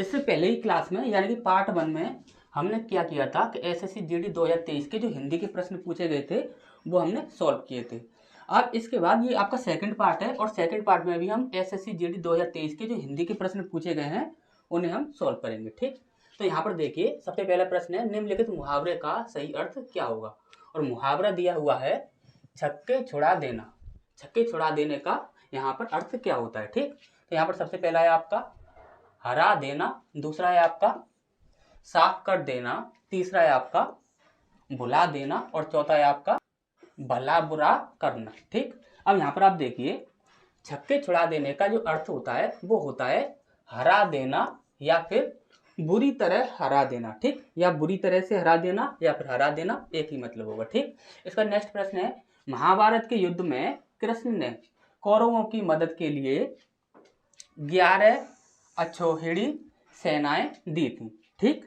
इससे पहले ही क्लास में यानी कि पार्ट 1 में हमने क्या किया था कि एसएससी जीडी 2023 के जो हिंदी के प्रश्न पूछे गए थे वो हमने सॉल्व किए थे। अब इसके बाद ये आपका सेकंड पार्ट है और सेकंड पार्ट में भी हम एसएससी जीडी 2023 के जो हिंदी के प्रश्न पूछे गए हैं उन्हें हम सॉल्व करेंगे। ठीक, तो यहाँ पर देखिए सबसे पहला प्रश्न है निम्नलिखित मुहावरे का सही अर्थ क्या होगा। और मुहावरा दिया हुआ है छक्के छुड़ा देना। छक्के छुड़ा देने का यहाँ पर अर्थ क्या होता है। ठीक, तो यहाँ पर सबसे पहला है आपका हरा देना, दूसरा है आपका साफ कर देना, तीसरा है आपका भुला देना और चौथा है आपका भला बुरा करना। ठीक, अब यहाँ पर आप देखिए छक्के छुड़ा देने का जो अर्थ होता है वो होता है हरा देना या फिर बुरी तरह हरा देना। ठीक, या बुरी तरह से हरा देना या फिर हरा देना एक ही मतलब होगा। ठीक, इसका नेक्स्ट प्रश्न है महाभारत के युद्ध में कृष्ण ने कौरवों की मदद के लिए 11 अक्षौहिणी सेनाएं दी थी। ठीक,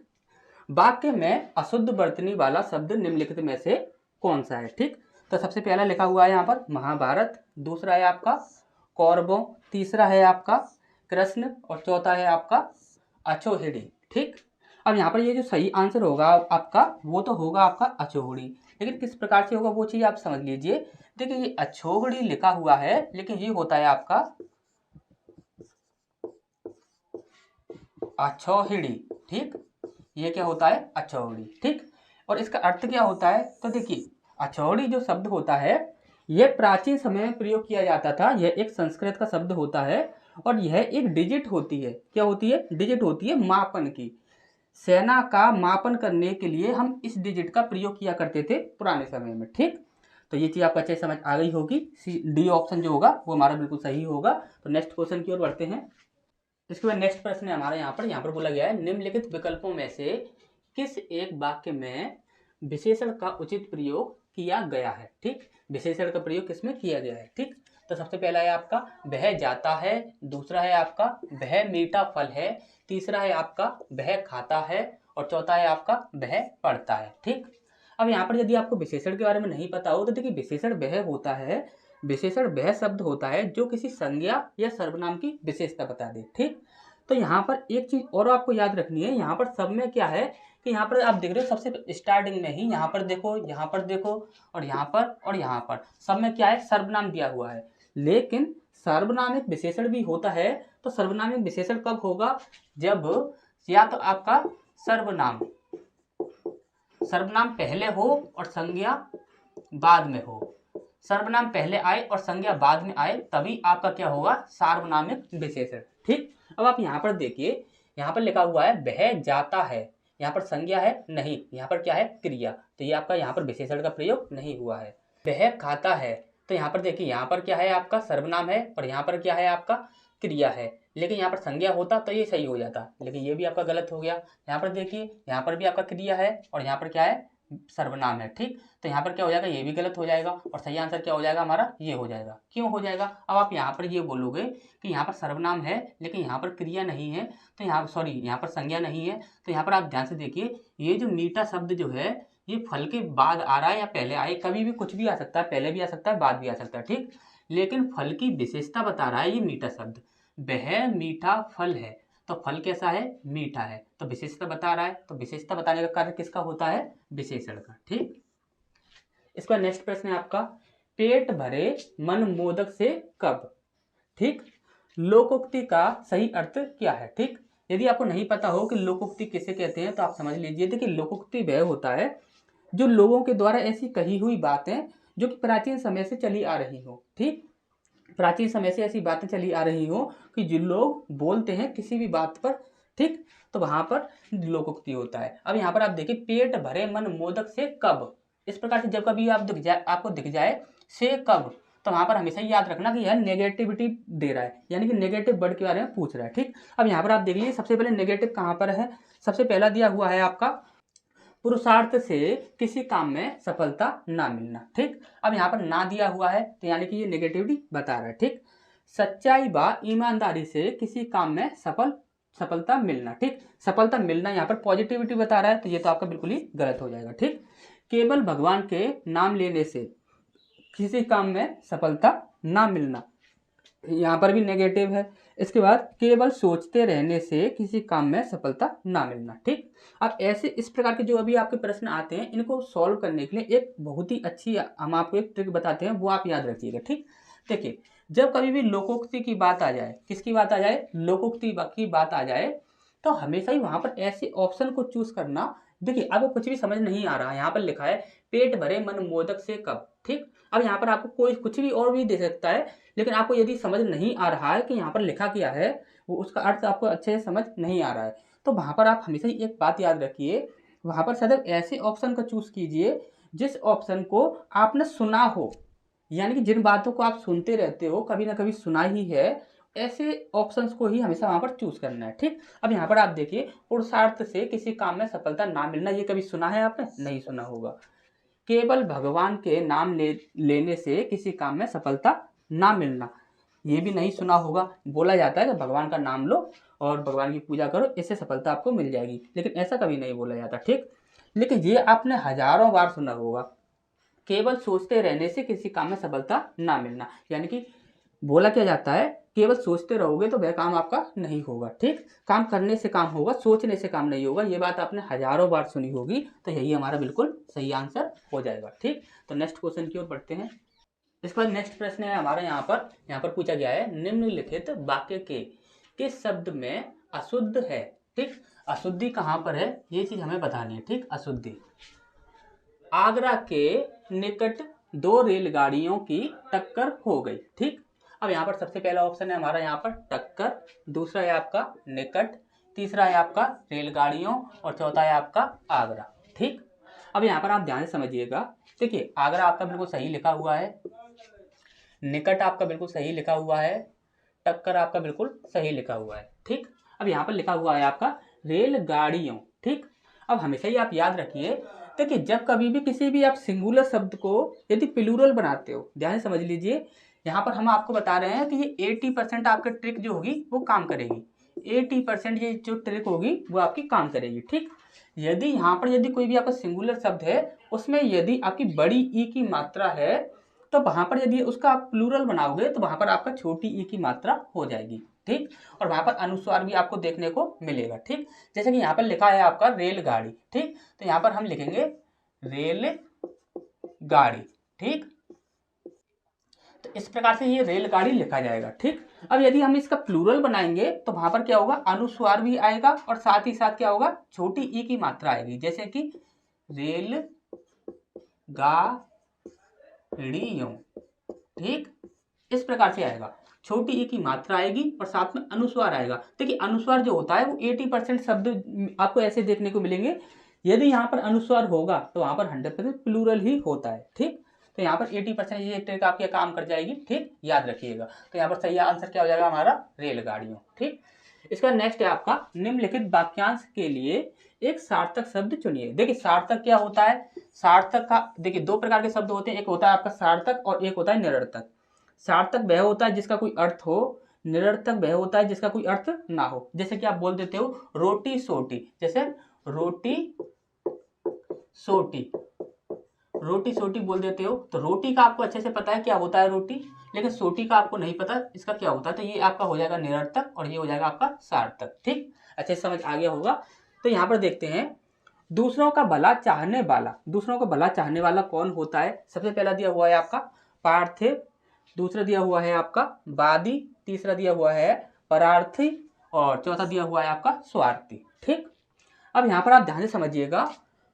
वाक्य में अशुद्ध बरतनी वाला शब्द निम्नलिखित में से कौन सा है। ठीक, तो सबसे पहला लिखा हुआ है यहाँ पर महाभारत, दूसरा है आपका कौरवों, तीसरा है आपका कृष्ण और चौथा है आपका अक्षौहिणी। ठीक, अब यहाँ पर ये जो सही आंसर होगा आपका वो तो होगा आपका अक्षौहिणी, लेकिन किस प्रकार से होगा वो चीज़ आप समझ लीजिए। देखिए ये अक्षौहिणी लिखा हुआ है लेकिन ये होता है आपका अक्षौहिणी। ठीक, ये क्या होता है अक्षौहिणी। ठीक, और इसका अर्थ क्या होता है तो देखिए अक्षौहिणी जो शब्द होता है यह प्राचीन समय में प्रयोग किया जाता था। यह एक संस्कृत का शब्द होता है और यह एक डिजिट होती है। क्या होती है? डिजिट होती है मापन की। सेना का मापन करने के लिए हम इस डिजिट का प्रयोग किया करते थे पुराने समय में। ठीक, तो ये चीज़ आपको अच्छे समझ आ गई होगी। डी ऑप्शन जो होगा वो हमारा बिल्कुल सही होगा। तो नेक्स्ट क्वेश्चन की ओर बढ़ते हैं। इसके बाद नेक्स्ट प्रश्न है हमारा यहाँ पर बोला गया है निम्नलिखित विकल्पों में से किस एक वाक्य में विशेषण का उचित प्रयोग किया गया है। ठीक, विशेषण का प्रयोग किसमें किया गया है। ठीक, तो सबसे पहला है आपका वह जाता है, दूसरा है आपका वह मीठा फल है, तीसरा है आपका वह खाता है और चौथा है आपका वह पढ़ता है। ठीक, अब यहाँ पर यदि आपको विशेषण के बारे में नहीं पता हो तो देखिए विशेषण वह होता है, विशेषण वह शब्द होता है जो किसी संज्ञा या सर्वनाम की विशेषता बता दे। ठीक, तो यहाँ पर एक चीज और आपको याद रखनी है, यहाँ पर सब में क्या है कि यहाँ पर आप देख रहे हो सबसे स्टार्टिंग में ही यहाँ पर देखो, यहाँ पर देखो और यहाँ पर सब में क्या है सर्वनाम दिया हुआ है। लेकिन सर्वनाम एक विशेषण भी होता है। तो सर्वनाम एक विशेषण कब होगा? जब या तो आपका सर्वनाम पहले हो और संज्ञा बाद में हो। सर्वनाम पहले आए और संज्ञा बाद में आए तभी आपका क्या होगा सार्वनामिक विशेषण। ठीक, अब आप यहाँ पर देखिए, यहाँ पर लिखा हुआ है वह जाता है, यहाँ पर संज्ञा है नहीं, यहाँ पर क्या है क्रिया, तो ये आपका यहाँ पर विशेषण का प्रयोग नहीं हुआ है। वह खाता है, तो यहाँ पर देखिए यहाँ पर क्या है आपका सर्वनाम है और यहाँ पर क्या है आपका क्रिया है, लेकिन यहाँ पर संज्ञा होता तो ये सही हो जाता, लेकिन ये भी आपका गलत हो गया। यहाँ पर देखिए यहाँ पर भी आपका क्रिया है और यहाँ पर क्या है सर्वनाम है। ठीक, तो यहाँ पर क्या हो जाएगा ये भी गलत हो जाएगा और सही आंसर क्या हो जाएगा हमारा ये हो जाएगा। क्यों हो जाएगा? अब आप यहाँ पर ये बोलोगे कि यहाँ पर सर्वनाम है लेकिन यहाँ पर क्रिया नहीं है, तो यहाँ पर संज्ञा नहीं है। तो यहाँ पर आप ध्यान से देखिए ये जो मीठा शब्द जो है ये फल के बाद आ रहा है या पहले आए, कभी भी कुछ भी आ सकता है, पहले भी आ सकता है बाद भी आ सकता है। ठीक, लेकिन फल की विशेषता बता रहा है ये मीठा शब्द, वह मीठा फल है, तो फल कैसा है मीठा है, तो विशेषता बता रहा है, तो विशेषता बताने का कार्य किसका होता है विशेषण का। ठीक, इसका नेक्स्ट प्रश्न है आपका पेट भरे मन मोदक से कब। ठीक, लोकोक्ति का सही अर्थ क्या है। ठीक, यदि आपको नहीं पता हो कि लोकोक्ति किसे कहते हैं तो आप समझ लीजिए। देखिए लोकोक्ति वह होता है जो लोगों के द्वारा ऐसी कही हुई बातें जो कि प्राचीन समय से चली आ रही हो। ठीक, प्राचीन समय से ऐसी बातें चली आ रही हो कि जो लोग बोलते हैं किसी भी बात पर। ठीक, तो वहां पर लोकोक्ति होता है। अब यहाँ पर आप देखिए पेट भरे मन मोदक से कब, इस प्रकार से जब कभी आपको दिख जाए से कब, तो वहां पर हमेशा याद रखना कि यह नेगेटिविटी दे रहा है, यानी कि नेगेटिव वर्ड के बारे में पूछ रहा है। ठीक, अब यहाँ पर आप देख लीजिए सबसे पहले नेगेटिव कहाँ पर है, सबसे पहला दिया हुआ है आपका पुरुषार्थ से किसी काम में सफलता ना मिलना। ठीक, अब यहाँ पर ना दिया हुआ है तो यानी कि ये नेगेटिविटी बता रहा है। ठीक, सच्चाई व ईमानदारी से किसी काम में सफलता मिलना। ठीक, सफलता मिलना यहाँ पर पॉजिटिविटी बता रहा है, तो ये तो आपका बिल्कुल ही गलत हो जाएगा। ठीक, केवल भगवान के नाम लेने से किसी काम में सफलता ना मिलना, यहाँ पर भी नेगेटिव है। इसके बाद केवल सोचते रहने से किसी काम में सफलता ना मिलना। ठीक, अब ऐसे इस प्रकार के जो अभी आपके प्रश्न आते हैं, इनको सॉल्व करने के लिए एक बहुत ही अच्छी हम आपको एक ट्रिक बताते हैं, वो आप याद रखिएगा। ठीक, देखिए जब कभी भी लोकोक्ति की बात आ जाए, किसकी बात आ जाए, लोकोक्ति की बात आ जाए, तो हमेशा ही वहां पर ऐसे ऑप्शन को चूज करना। देखिए आपको कुछ भी समझ नहीं आ रहा है, यहाँ पर लिखा है पेट भरे मन मोदक से कब। ठीक, अब यहाँ पर आपको कोई कुछ भी और भी दे सकता है, लेकिन आपको यदि समझ नहीं आ रहा है कि यहाँ पर लिखा क्या है, वो उसका अर्थ आपको अच्छे से समझ नहीं आ रहा है, तो वहां पर आप हमेशा ही एक बात याद रखिए, वहां पर सदैव ऐसे ऑप्शन को चूज कीजिए जिस ऑप्शन को आपने सुना हो, यानी कि जिन बातों को आप सुनते रहते हो, कभी ना कभी सुना ही है, ऐसे ऑप्शंस को ही हमेशा वहां पर चूज करना है। ठीक, अब यहाँ पर आप देखिए, पुरुषार्थ से किसी काम में सफलता ना मिलना, ये कभी सुना है आपने? नहीं सुना होगा। केवल भगवान के नाम लेने से किसी काम में सफलता ना मिलना, ये भी नहीं सुना होगा। बोला जाता है कि भगवान का नाम लो और भगवान की पूजा करो, इससे सफलता आपको मिल जाएगी, लेकिन ऐसा कभी नहीं बोला जाता। ठीक, लेकिन ये आपने हजारों बार सुना होगा, केवल सोचते रहने से किसी काम में सफलता ना मिलना, यानी कि बोला क्या जाता है, केवल सोचते रहोगे तो वह काम आपका नहीं होगा। ठीक, काम करने से काम होगा, सोचने से काम नहीं होगा। ये बात आपने हजारों बार सुनी होगी, तो यही हमारा बिल्कुल सही आंसर हो जाएगा। ठीक, तो नेक्स्ट क्वेश्चन की ओर बढ़ते हैं। इसके बाद नेक्स्ट प्रश्न है हमारा, यहाँ पर पूछा गया है, निम्नलिखित वाक्य के किस शब्द में अशुद्ध है। ठीक, अशुद्धि कहाँ पर है, ये चीज हमें बतानी है। ठीक, अशुद्धि, आगरा के निकट दो रेलगाड़ियों की टक्कर हो गई। ठीक, अब यहाँ पर सबसे पहला ऑप्शन है हमारा यहाँ पर टक्कर, दूसरा है आपका निकट, तीसरा है आपका रेलगाड़ियों और चौथा है आपका आगरा। ठीक, अब यहाँ पर आप ध्यान से समझिएगा। देखिए आगरा आपका बिल्कुल सही लिखा हुआ है, निकट आपका बिल्कुल सही लिखा हुआ है, टक्कर आपका बिल्कुल सही लिखा हुआ है। ठीक, अब यहाँ पर लिखा हुआ है आपका रेलगाड़ियों। ठीक, अब हमेशा ही आप याद रखिए, देखिए जब कभी भी किसी भी आप सिंगुलर शब्द को यदि प्लूरल बनाते हो, ध्यान से समझ लीजिए, यहाँ पर हम आपको बता रहे हैं कि ये 80% आपकी ट्रिक जो होगी वो काम करेगी, 80% ये जो ट्रिक होगी वो आपकी काम करेगी। ठीक, यदि यहाँ पर यदि कोई भी आपका सिंगुलर शब्द है, उसमें यदि आपकी बड़ी ई की मात्रा है, तो वहां पर यदि उसका आप प्लूरल बनाओगे तो वहां पर आपका छोटी ई की मात्रा हो जाएगी। ठीक, और वहां पर अनुस्वार भी आपको देखने को मिलेगा। ठीक, जैसे कि यहाँ पर लिखा है आपका रेलगाड़ी। ठीक, तो यहाँ पर हम लिखेंगे रेल गाड़ी। ठीक, तो इस प्रकार से ये रेलगाड़ी लिखा जाएगा। ठीक, अब यदि हम इसका प्लूरल बनाएंगे तो वहां पर क्या होगा, अनुस्वार भी आएगा और साथ ही साथ क्या होगा, छोटी ई की मात्रा आएगी, जैसे कि रेल गाड़ियों। ठीक, इस प्रकार से आएगा, छोटी ई की मात्रा आएगी और साथ में अनुस्वार आएगा। देखिए अनुस्वार जो होता है वो 80% शब्द आपको ऐसे देखने को मिलेंगे, यदि यहाँ पर अनुस्वार होगा तो वहां पर 100% प्लूरल ही होता है। ठीक, तो यहाँ पर 80% ये ट्रिक आपके काम कर जाएगी। ठीक, याद रखिएगा, तो यहाँ पर सही आंसर क्या हो जाएगा हमारा, रेलगाड़ियों। ठीक, इसका नेक्स्ट है आपका, निम्नलिखित वाक्यांश के लिए एक सार्थक शब्द चुनिए। देखिए सार्थक क्या होता है, सार्थक का देखिए दो प्रकार के शब्द होते हैं, एक होता है आपका सार्थक और एक होता है निरर्थक। सार्थक वह होता है जिसका कोई अर्थ हो, निरर्थक वह होता है जिसका कोई अर्थ ना हो। जैसे कि आप बोल देते हो रोटी सोटी, जैसे रोटी सोटी, रोटी सोटी बोल देते हो, तो रोटी का आपको अच्छे से पता है क्या होता है रोटी, लेकिन सोटी का आपको नहीं पता इसका क्या होता है, तो ये आपका हो जाएगा निरर्थक और ये हो जाएगा आपका सार्थक। ठीक, अच्छे से समझ आ गया होगा। तो यहाँ पर देखते हैं, दूसरों का भला चाहने वाला, दूसरों का भला चाहने वाला कौन होता है। सबसे पहला दिया हुआ है आपका पार्थिव, दूसरा दिया हुआ है आपका वादी, तीसरा दिया हुआ है परार्थी और चौथा दिया हुआ है आपका स्वार्थी। ठीक, अब यहाँ पर आप ध्यान से समझिएगा,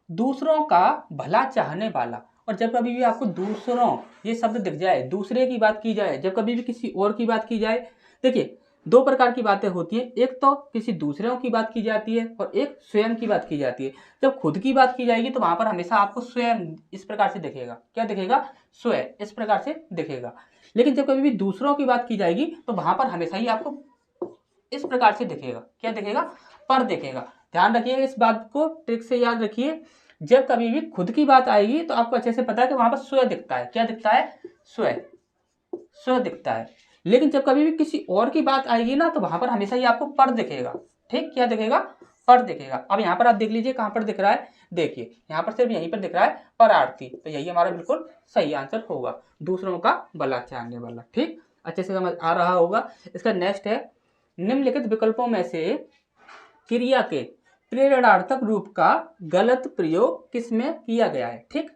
दूसरों का भला चाहने वाला, और जब कभी भी आपको दूसरों ये शब्द दिख जाए, दूसरे की बात की जाए, जब कभी भी किसी और की बात की जाए, देखिए दो प्रकार की बातें होती है, एक तो किसी दूसरों की बात की जाती है और एक स्वयं की बात की जाती है। जब खुद की बात की जाएगी तो वहां पर हमेशा आपको स्वयं इस प्रकार से दिखेगा, क्या दिखेगा, स्वयं इस प्रकार से दिखेगा। लेकिन जब कभी भी दूसरों की बात की जाएगी तो वहां पर हमेशा ही आपको इस प्रकार से दिखेगा, क्या दिखेगा, पर दिखेगा। ध्यान रखिए इस बात को, ट्रिक से याद रखिए, जब कभी भी खुद की बात आएगी तो आपको अच्छे से पता है कि वहां पर स्वयं दिखता है, क्या दिखता है, स्वयं, स्वयं दिखता है। लेकिन जब कभी भी किसी और की बात आएगी ना तो वहां पर हमेशा ही आपको पर दिखेगा। ठीक, क्या दिखेगा, पर दिखेगा। अब यहाँ पर आप देख लीजिए कहां पर दिख रहा है, देखिए यहाँ पर सिर्फ यहीं पर दिख रहा है परार्थी, तो यही हमारा बिल्कुल सही आंसर होगा, दूसरों का भला चाहने वाला। ठीक, अच्छे से समझ आ रहा होगा। इसका नेक्स्ट है, निम्नलिखित विकल्पों में से क्रिया के प्रेरणार्थक रूप का गलत प्रयोग किसमें किया गया है। ठीक,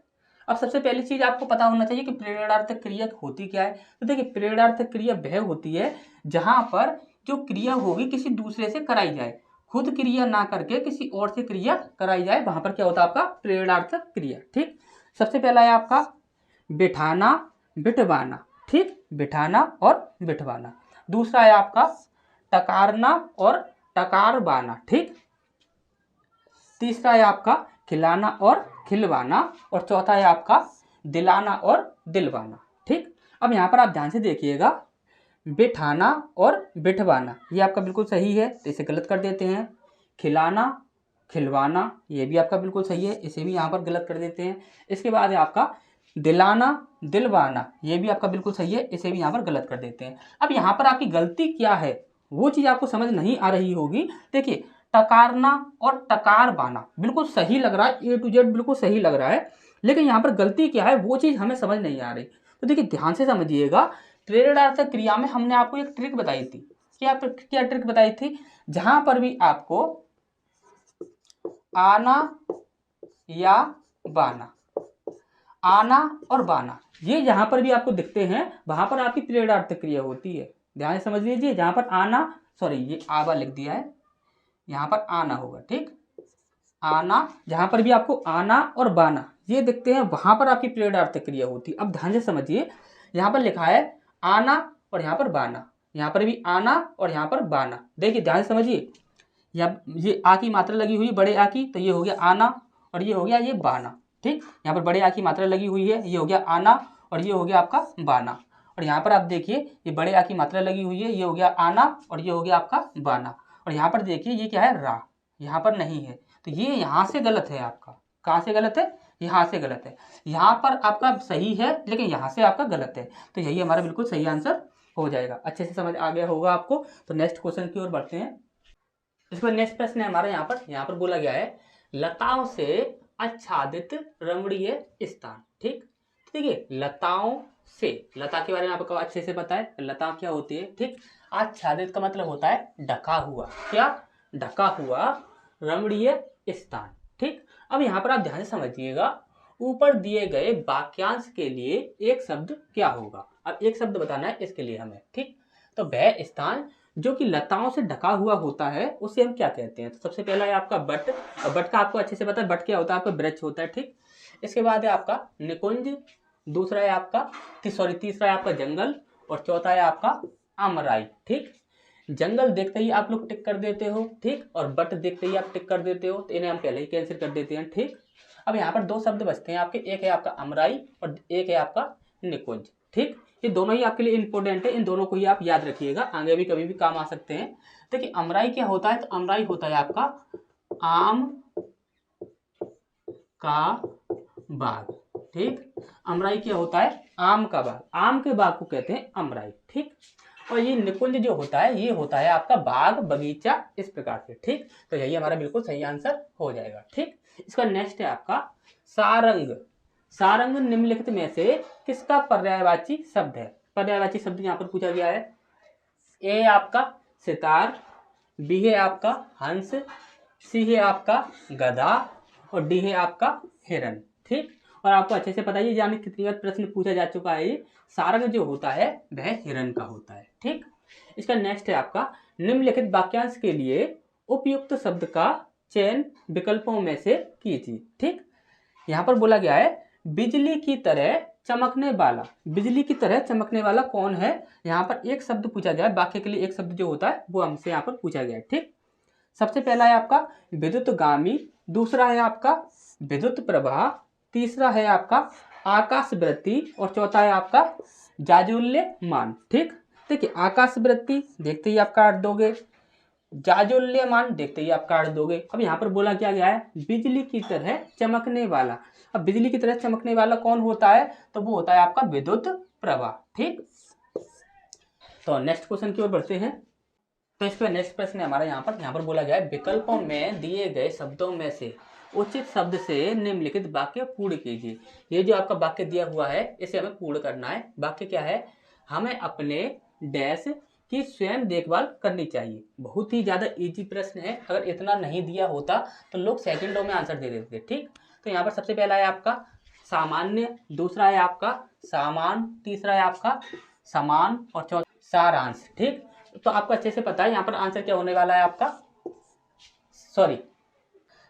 अब सबसे पहली चीज आपको पता होना चाहिए कि प्रेरणार्थक क्रिया होती क्या है। तो देखिए, प्रेरणार्थक क्रिया वह होती है जहां पर जो क्रिया होगी किसी दूसरे से कराई जाए, खुद क्रिया ना करके किसी और से क्रिया कराई जाए, वहां पर क्या होता है आपका प्रेरणार्थक क्रिया। ठीक, सबसे पहला है आपका बिठाना बिठवाना। ठीक, बिठाना और बिठवाना। दूसरा है आपका टकारना और टकारवाना। ठीक, तीसरा है आपका खिलाना और खिलवाना, और चौथा है आपका दिलाना और दिलवाना। ठीक, अब यहाँ पर आप ध्यान से देखिएगा, बिठाना और बिठवाना ये आपका बिल्कुल सही है, तो इसे गलत कर देते हैं। खिलाना खिलवाना ये भी आपका बिल्कुल सही है, इसे भी यहाँ पर गलत कर देते हैं। इसके बाद है आपका दिलाना दिलवाना ये भी आपका बिल्कुल सही है, इसे भी यहाँ पर गलत कर देते हैं। अब यहाँ पर आपकी गलती क्या है वो चीज़ आपको समझ नहीं आ रही होगी। देखिए, टकारना और टकारवाना बिल्कुल सही लग रहा है, ए टू जेड बिल्कुल सही लग रहा है, लेकिन यहाँ पर गलती क्या है वो चीज़ हमें समझ नहीं आ रही। तो देखिए, ध्यान से समझिएगा, प्रेरणार्थक क्रिया में हमने आपको एक ट्रिक बताई थी। क्या ट्रिक बताई थी? जहां पर भी आपको आना या बाना, आना और बाना ये जहां पर भी आपको दिखते हैं वहां पर आपकी प्रेरणार्थक क्रिया होती है। ध्यान से समझ लीजिए, जहां पर आना, सॉरी ये आवा लिख दिया है, यहाँ पर आना होगा। ठीक, आना, जहां पर भी आपको आना और बाना ये दिखते हैं वहां पर आपकी प्रेरणार्थक क्रिया होती है। अब ध्यान से समझिए, यहाँ पर लिखा है आना और यहाँ पर बाना, यहाँ पर भी आना और यहाँ पर बाना। देखिए ध्यान से समझिए, ये आ की मात्रा लगी हुई है बड़े आ की, तो ये हो गया आना और ये हो गया ये बाना। ठीक, यहाँ पर बड़े आ की मात्रा लगी हुई है, ये हो गया आना और ये हो गया आपका बाना। और यहाँ पर आप देखिए, ये बड़े आ की मात्रा लगी हुई है, ये हो गया आना और ये हो गया आपका बाना। और यहाँ पर देखिए ये क्या है, रा, यहाँ पर नहीं है, तो ये यहाँ से गलत है आपका। कहाँ से गलत है? यहाँ से गलत है। यहाँ पर आपका सही है लेकिन यहाँ से आपका गलत है, तो यही हमारा बिल्कुल सही आंसर हो जाएगा। अच्छे से समझ आ गया होगा आपको। तो नेक्स्ट क्वेश्चन की ओर बढ़ते हैं। इसके बाद नेक्स्ट प्रश्न है हमारा, यहाँ पर बोला गया है लताओं से आच्छादित रमणीय स्थान। ठीक, देखिए लताओं से, लता के बारे में आपको अच्छे से पता है, लता क्या होती है। ठीक, आच्छादित का मतलब होता है ढका हुआ, क्या ढका हुआ रमणीय स्थान। ठीक, अब यहाँ पर आप ध्यान से समझिएगा, ऊपर दिए गए वाक्यांश के लिए एक शब्द क्या होगा। अब एक शब्द बताना है इसके लिए हमें। ठीक, तो वह स्थान जो कि लताओं से ढका हुआ होता है उसे हम क्या कहते हैं। तो सबसे पहला है आपका बट, और बट का आपको अच्छे से पता है, बट क्या होता है, आपका वृक्ष होता है। ठीक, इसके बाद है आपका निकुंज, दूसरा है आपका तीसरा है आपका जंगल, और चौथा है आपका अमराई। ठीक, जंगल देखते ही आप लोग टिक कर देते हो, ठीक, और बट देखते ही आप टिक कर देते हो, तो इन्हें हम पहले ही कैंसिल कर देते हैं। ठीक, अब यहाँ पर दो शब्द बचते हैं आपके, एक है आपका अमराई और एक है आपका निकुंज। ठीक, ये दोनों ही आपके लिए इंपॉर्टेंट है, इन दोनों को ही आप याद रखिएगा, आगे भी कभी भी काम आ सकते हैं। देखिए अमराई क्या होता है, तो अमराई होता है आपका आम का बाग। ठीक, अमराई क्या होता है, आम का बाग, आम के बाग को कहते हैं अमराई। ठीक, और ये निकुंज जो होता है ये होता है आपका बाग बगीचा, इस प्रकार से। ठीक, तो यही हमारा बिल्कुल सही आंसर हो जाएगा। ठीक, इसका नेक्स्ट है आपका सारंग। सारंग निम्नलिखित में से किसका पर्यायवाची शब्द है। पर्यायवाची शब्द यहाँ पर पूछा गया है। ए आपका सितार, बी है आपका हंस, सी है आपका गधा, और डी है आपका हिरन। ठीक, और आपको अच्छे से पता है, जाने कितनी बार प्रश्न पूछा जा चुका है, ये सारंग जो होता है वह हिरन का होता है। ठीक, इसका नेक्स्ट है आपका निम्नलिखित वाक्यांश के लिए उपयुक्त शब्द का चयन विकल्पों में से कीजिए। ठीक, यहाँ पर बोला गया है बिजली की तरह चमकने वाला, बिजली की तरह चमकने वाला कौन है। यहाँ पर एक शब्द पूछा गया है, वाक्य के लिए एक शब्द जो होता है वो हमसे यहाँ पर पूछा गया है। ठीक, सबसे पहला है आपका विद्युतगामी, दूसरा है आपका विद्युत प्रवाह, तीसरा है आपका आकाशवृत्ति, और चौथा है आपका जाज्वल्यमान। ठीक, देखिए आकाशवृत्ति देखते ही आप काट दोगे, जाज्वल्यमान देखते ही आप काट दोगे। अब यहाँ पर बोला क्या गया है, बिजली की तरह चमकने वाला। अब बिजली की तरह चमकने वाला कौन होता है, तो वो होता है आपका विद्युत प्रवाह। ठीक, तो नेक्स्ट क्वेश्चन की ओर बढ़ते हैं। तो इसका नेक्स्ट प्रश्न है हमारा, यहाँ पर बोला गया है विकल्पों में दिए गए शब्दों में से उचित शब्द से निम्नलिखित वाक्य पूर्ण कीजिए। ये जो आपका वाक्य दिया हुआ है इसे हमें पूर्ण करना है। वाक्य क्या है, हमें अपने डैश कि स्वयं देखभाल करनी चाहिए। बहुत ही ज़्यादा इजी प्रश्न है, अगर इतना नहीं दिया होता तो लोग सेकंडों में आंसर दे देते। ठीक, तो यहाँ पर सबसे पहला है आपका सामान्य, दूसरा है आपका सामान, तीसरा है आपका समान और चौथा सारांश। ठीक, तो आपको अच्छे से पता है यहाँ पर आंसर क्या होने वाला है आपका,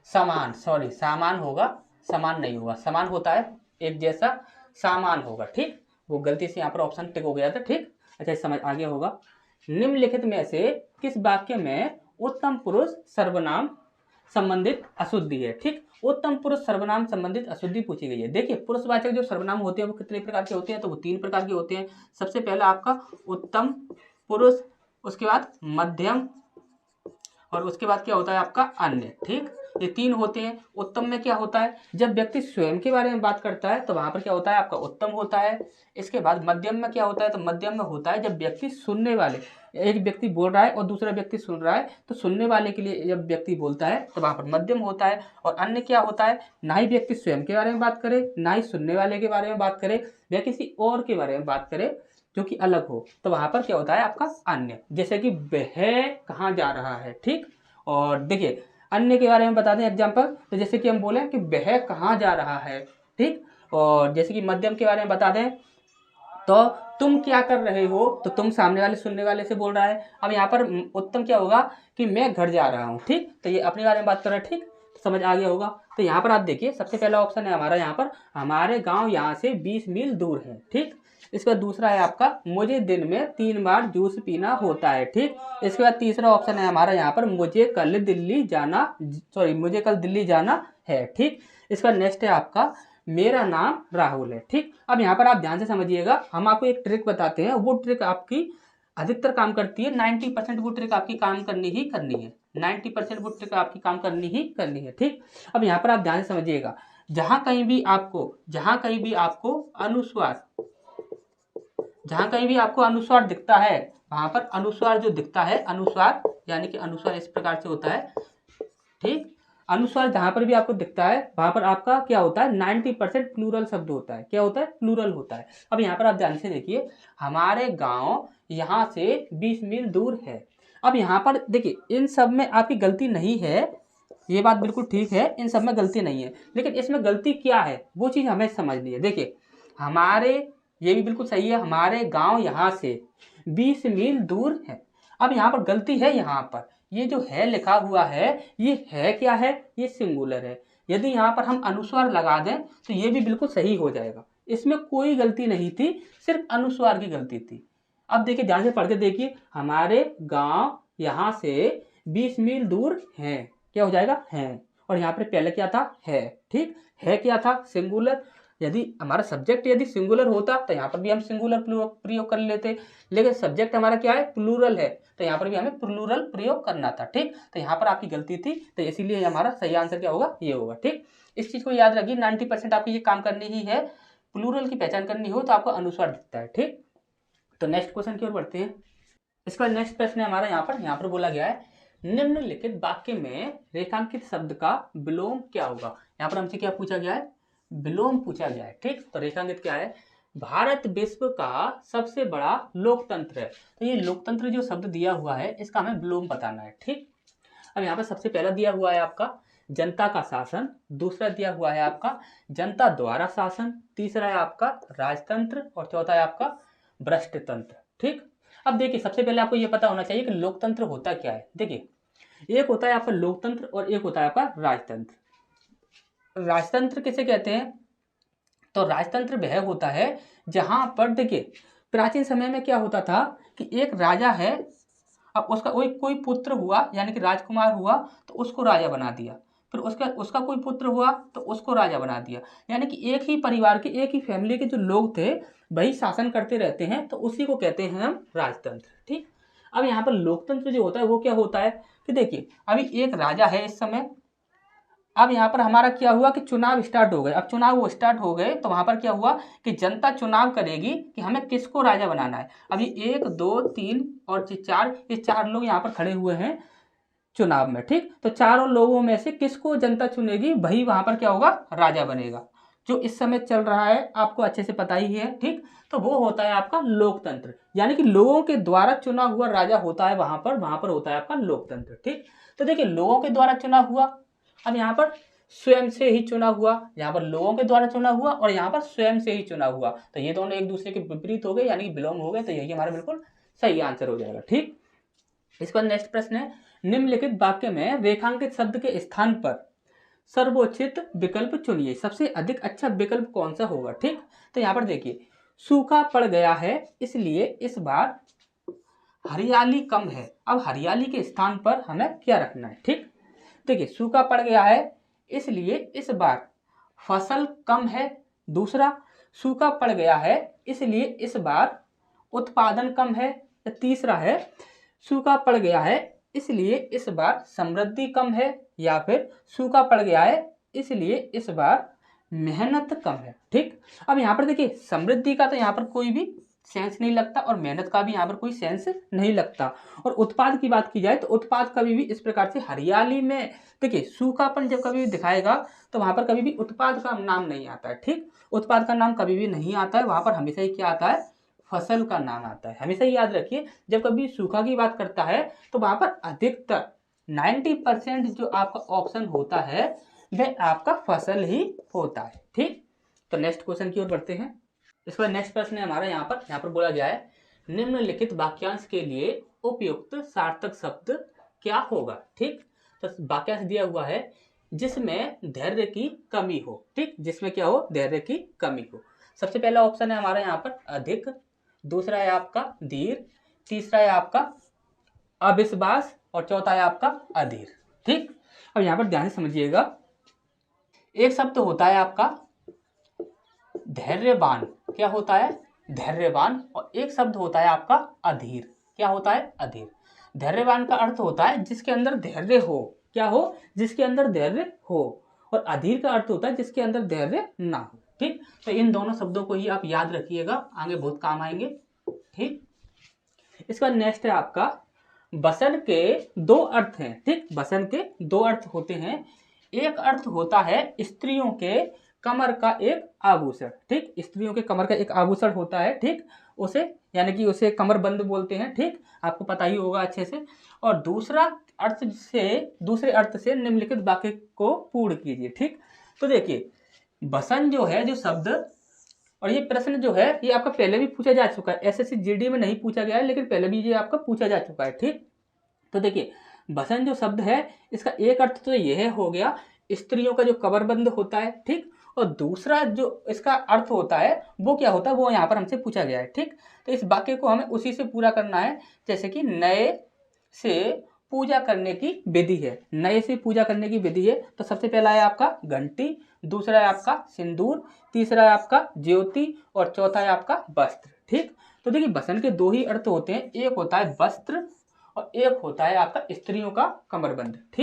सामान होगा, समान नहीं होगा, समान होता है एक जैसा, सामान होगा। ठीक, वो गलती से यहाँ पर ऑप्शन टिक हो गया था। ठीक, अच्छा समझ आ गया होगा। निम्नलिखित में से किस वाक्य में उत्तम पुरुष सर्वनाम संबंधित अशुद्धि है। ठीक, उत्तम पुरुष सर्वनाम संबंधित अशुद्धि पूछी गई है। देखिए पुरुषवाचक जो सर्वनाम होते हैं वो कितने प्रकार के होते हैं, तो वो 3 प्रकार के होते हैं। सबसे पहला आपका उत्तम पुरुष, उसके बाद मध्यम और उसके बाद क्या होता है आपका अन्य। ठीक, ये 3 होते हैं। उत्तम में क्या होता है, जब व्यक्ति स्वयं के बारे में बात करता है तो वहां पर क्या होता है आपका उत्तम होता है। इसके बाद मध्यम में क्या होता है, तो मध्यम में होता है जब व्यक्ति सुनने वाले, एक व्यक्ति बोल रहा है और दूसरा व्यक्ति सुन रहा है, तो सुनने वाले के लिए जब व्यक्ति बोलता है तो वहां पर मध्यम होता है। और अन्य क्या होता है, ना ही व्यक्ति स्वयं के बारे में बात करे, ना ही सुनने वाले के बारे में बात करे, या किसी और के बारे में बात करे जो कि अलग हो, तो वहां पर क्या होता है आपका अन्य। जैसे कि वह कहाँ जा रहा है। ठीक, और देखिए अन्य के बारे में बता दें एग्जाम्पल, तो जैसे कि हम बोले कि वह कहाँ जा रहा है। ठीक, और जैसे कि मध्यम के बारे में बता दें तो तुम क्या कर रहे हो, तो तुम सामने वाले सुनने वाले से बोल रहा है। अब यहाँ पर उत्तम क्या होगा कि मैं घर जा रहा हूँ। ठीक, तो ये अपने बारे में बात कर रहा है। ठीक, समझ आ गया होगा। तो यहाँ पर आप देखिए सबसे पहला ऑप्शन है हमारा यहाँ पर, हमारे गाँव यहाँ से 20 मील दूर है। ठीक, इसके बाद दूसरा है आपका मुझे दिन में 3 बार जूस पीना होता है। ठीक, इसके बाद तीसरा ऑप्शन है हमारा यहाँ पर मुझे कल दिल्ली जाना है। ठीक, इसका नेक्स्ट है आपका मेरा नाम राहुल है। ठीक, अब यहाँ पर आप ध्यान से समझिएगा, हम आपको एक ट्रिक बताते हैं, वो ट्रिक आपकी अधिकतर काम करती है। 90% वो ट्रिक आपकी काम करनी ही करनी है। 90% वो ट्रिक आपकी काम करनी ही करनी है। ठीक, अब यहाँ पर आप ध्यान से समझिएगा, जहाँ कहीं भी आपको अनुस्वार दिखता है, वहां पर अनुस्वार जो दिखता है, अनुस्वार यानी कि अनुस्वार इस प्रकार से होता है। ठीक, अनुस्वार जहां पर भी आपको दिखता है वहां पर आपका क्या होता है, 90% प्लूरल शब्द होता है। क्या होता है, प्लूरल होता है। अब यहाँ पर आप ध्यान से देखिए, हमारे गांव यहाँ से 20 मील दूर है। अब यहाँ पर देखिए इन सब में आपकी गलती नहीं है, ये बात बिल्कुल ठीक है, इन सब में गलती नहीं है, लेकिन इसमें गलती क्या है वो चीज़ हमें समझनी है। देखिए ये भी बिल्कुल सही है, हमारे गांव यहाँ से 20 मील दूर है। अब यहाँ पर गलती है, यहाँ पर ये जो है लिखा हुआ है, ये है क्या है, ये सिंगुलर है। यदि यहाँ पर हम अनुस्वार लगा दें तो ये भी बिल्कुल सही हो जाएगा, इसमें कोई गलती नहीं थी, सिर्फ अनुस्वार की गलती थी। अब देखिए ध्यान से पढ़ के देखिए, हमारे गांव यहाँ से 20 मील दूर है, क्या हो जाएगा, है। और यहाँ पर पहले क्या था, है। ठीक, है क्या था, सिंगुलर। यदि हमारा सब्जेक्ट यदि सिंगुलर होता तो यहाँ पर भी हम सिंगुलर प्रयोग कर लेते, लेकिन सब्जेक्ट हमारा क्या है, प्लूरल है, तो यहाँ पर भी हमें प्लूरल प्रयोग करना था। ठीक, तो यहाँ पर आपकी गलती थी, तो इसीलिए हमारा सही आंसर क्या होगा, ये होगा। ठीक, इस चीज को याद रखिए, 90% आपको ये काम करनी ही है, प्लूरल की पहचान करनी हो तो आपको अनुस्वार दिखता है। ठीक, तो नेक्स्ट क्वेश्चन की ओर बढ़ते हैं। इसका नेक्स्ट प्रश्न है हमारा यहाँ पर बोला गया है, निम्नलिखित वाक्य में रेखांकित शब्द का विलोम क्या होगा। यहाँ पर हमसे क्या पूछा गया है, विलोम पूछा गया है। ठीक, तो रेखांकित क्या है, भारत विश्व का सबसे बड़ा लोकतंत्र है। तो ये लोकतंत्र जो शब्द दिया हुआ है इसका हमें विलोम बताना है। ठीक, अब यहाँ पर सबसे पहला दिया हुआ है आपका जनता का शासन, दूसरा दिया हुआ है आपका जनता द्वारा शासन, तीसरा है आपका राजतंत्र और चौथा है आपका भ्रष्ट तंत्र। ठीक, अब देखिए सबसे पहले आपको ये पता होना चाहिए कि लोकतंत्र होता क्या है। देखिए एक होता है आपका लोकतंत्र और एक होता है आपका राजतंत्र। राजतंत्र किसे कहते हैं, तो राजतंत्र वह होता है जहां पर देखिए प्राचीन समय में क्या होता था कि एक राजा है, अब उसका कोई पुत्र हुआ यानी कि राजकुमार हुआ तो उसको राजा बना दिया, फिर उसका कोई पुत्र हुआ तो उसको राजा बना दिया, यानी कि एक ही परिवार के, एक ही फैमिली के जो लोग थे वही शासन करते रहते हैं, तो उसी को कहते हैं हम राजतंत्र। ठीक, अब यहाँ पर लोकतंत्र जो होता है वो क्या होता है कि देखिए अभी एक राजा है इस समय, अब यहाँ पर हमारा क्या हुआ कि चुनाव स्टार्ट हो गए, अब चुनाव वो स्टार्ट हो गए तो वहां पर क्या हुआ कि जनता चुनाव करेगी कि हमें किसको राजा बनाना है। अब ये 1 2 3 और 4, ये 4 लोग यहाँ पर खड़े हुए हैं चुनाव में। ठीक, तो चारों लोगों में से किसको जनता चुनेगी, वही वहां पर क्या होगा, राजा बनेगा। जो इस समय चल रहा है आपको अच्छे से पता ही है, ठीक। तो वो होता है आपका लोकतंत्र, यानी कि लोगों के द्वारा चुना हुआ राजा होता है वहां पर होता है आपका लोकतंत्र, ठीक। तो देखिए लोगों के द्वारा चुना हुआ, अब यहाँ पर स्वयं से ही चुना हुआ, यहाँ पर लोगों के द्वारा चुना हुआ और यहाँ पर स्वयं से ही चुना हुआ, तो ये दोनों एक दूसरे के विपरीत हो गए, यानी कि बिलोंग हो गए, तो यही हमारा बिल्कुल सही आंसर हो जाएगा, ठीक। इसके बाद नेक्स्ट प्रश्न है, निम्नलिखित वाक्य में रेखांकित शब्द के स्थान पर सर्वोचित विकल्प चुनिए, सबसे अधिक अच्छा विकल्प कौन सा होगा, ठीक। तो यहाँ पर देखिए सूखा पड़ गया है इसलिए इस बार हरियाली कम है, अब हरियाली के स्थान पर हमें क्या रखना है, ठीक। देखिए सूखा पड़ गया है इसलिए इस बार फसल कम है, दूसरा सूखा पड़ गया है इसलिए इस बार उत्पादन कम है, तीसरा है सूखा पड़ गया है इसलिए इस बार समृद्धि कम है, या फिर सूखा पड़ गया है इसलिए इस बार मेहनत कम है, ठीक। अब यहाँ पर देखिए समृद्धि का तो यहाँ पर कोई भी सेंस नहीं लगता और मेहनत का भी यहाँ पर कोई सेंस नहीं लगता, और उत्पाद की बात की जाए तो उत्पाद कभी भी इस प्रकार से हरियाली में देखिए सूखापन जब कभी भी दिखाएगा तो वहां पर कभी भी उत्पाद का नाम नहीं आता है, ठीक। उत्पाद का नाम कभी भी नहीं आता है, वहां पर हमेशा ही क्या आता है, फसल का नाम आता है। हमेशा ही याद रखिए जब कभी सूखा की बात करता है तो वहां पर अधिकतर 90% जो आपका ऑप्शन होता है वह आपका फसल ही होता है, ठीक। तो नेक्स्ट क्वेश्चन की ओर बढ़ते हैं। इसका नेक्स्ट प्रश्न है हमारा यहाँ पर बोला गया है, निम्नलिखित वाक्यांश के लिए उपयुक्त सार्थक शब्द क्या होगा, ठीक। तो वाक्यांश दिया हुआ है जिसमें धैर्य की कमी हो, ठीक, जिसमें क्या हो, धैर्य की कमी हो। सबसे पहला ऑप्शन है हमारा यहाँ पर अधिक, दूसरा है आपका धीर, तीसरा है आपका अविश्वास और चौथा है आपका अधीर, ठीक। अब यहाँ पर ध्यान से समझिएगा, एक शब्द होता है आपका धैर्यवान, क्या होता है, धैर्यवान, और एक शब्द होता है आपका अधीर, क्या होता है, अधीर। धैर्यवान का अर्थ होता है जिसके अंदर धैर्य हो, क्या हो, जिसके अंदर धैर्य हो, और अधीर का अर्थ होता है जिसके अंदर धैर्य ना हो, ठीक। तो इन दोनों शब्दों को ही आप याद रखिएगा, आगे बहुत काम आएंगे, ठीक। इसका नेक्स्ट है आपका वसन के दो अर्थ हैं, ठीक। वसन के दो अर्थ होते हैं, एक अर्थ होता है स्त्रियों के कमर का एक आभूषण, ठीक, स्त्रियों के कमर का एक आभूषण होता है, ठीक, उसे यानी कि उसे कमरबंद बोलते हैं, ठीक, आपको पता ही होगा अच्छे से। और दूसरे अर्थ से निम्नलिखित वाक्य को पूर्ण कीजिए, ठीक। तो देखिए वसन जो है, जो शब्द, और ये प्रश्न जो है ये आपका पहले भी पूछा जा चुका है, एसएससी जीडी में नहीं पूछा गया है लेकिन पहले भी ये आपका पूछा जा चुका है, ठीक। तो देखिए वसन जो शब्द है इसका एक अर्थ तो यह हो गया स्त्रियों का जो कमरबंद होता है, ठीक, और दूसरा जो इसका अर्थ होता है वो क्या होता है, वो यहाँ पर हमसे पूछा गया है, ठीक। तो इस वाक्य को हमें उसी से पूरा करना है, जैसे कि नए से पूजा करने की विधि है, नए से पूजा करने की विधि है। तो सबसे पहला है आपका घंटी, दूसरा है आपका सिंदूर, तीसरा है आपका ज्योति और चौथा है आपका वस्त्र, ठीक। तो देखिए वसन के दो ही अर्थ होते हैं, एक होता है वस्त्र और एक होता है आपका स्त्रियों का कमरबंद, ठीक।